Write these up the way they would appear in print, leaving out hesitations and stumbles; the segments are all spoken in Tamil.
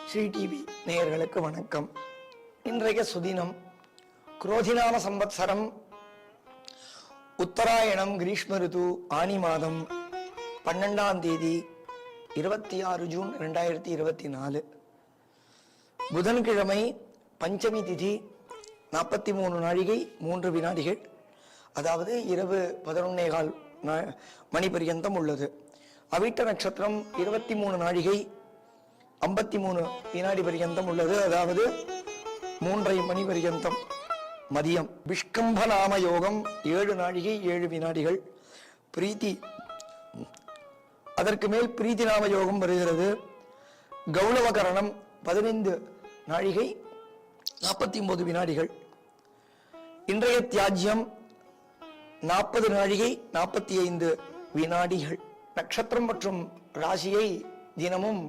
ஸ்ரீ டிவி நேயர்களுக்கு வணக்கம். இன்றைய சுதினம் குரோதிநாம சம்பத்சரம், உத்தராயணம், கிரீஷ்ம ரிது, ஆனி மாதம் 12ஆம் தேதி 26 ஜூன் 2024, புதன்கிழமை, பஞ்சமி திதி, 43 நாழிகை 3 வினாடிகள், அதாவது இரவு 11:15 மணி பர்யந்தம் உள்ளது. அவிட்ட நட்சத்திரம் 23 நாழிகை 53 வினாடி பர்யந்தம் உள்ளது, அதாவது 3:30 மணி பர்யந்தம் மதியம். விஷ்கம்ப நாம யோகம் 7 நாழிகை 7 வினாடிகள், பிரீத்தி, அதற்கு மேல் பிரீத்தி நாம யோகம் வருகிறது. கௌளவகரணம் 15 நாழிகை 49 வினாடிகள். இன்றைய தியாஜ்யம் 40 நாழிகை 45 வினாடிகள். நட்சத்திரம் மற்றும் ராசியை தினமும்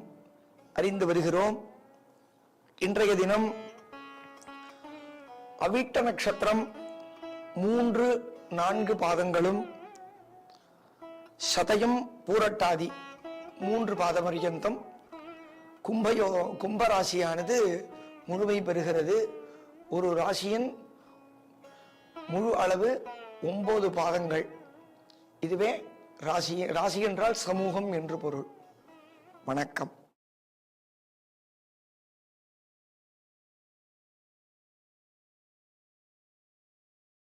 அறிந்து வருகிறோம். இன்றைய தினம் அவிட்ட நட்சத்திரம் 3-4 பாதங்களும், சதயம் பூரட்டாதி 3 பாத பர்யந்தம் கும்பராசியானது முழுமை பெறுகிறது. ஒரு ராசியின் முழு அளவு 9 பாதங்கள். இதுவே ராசி. ராசி என்றால் சமூகம் என்று பொருள். வணக்கம்.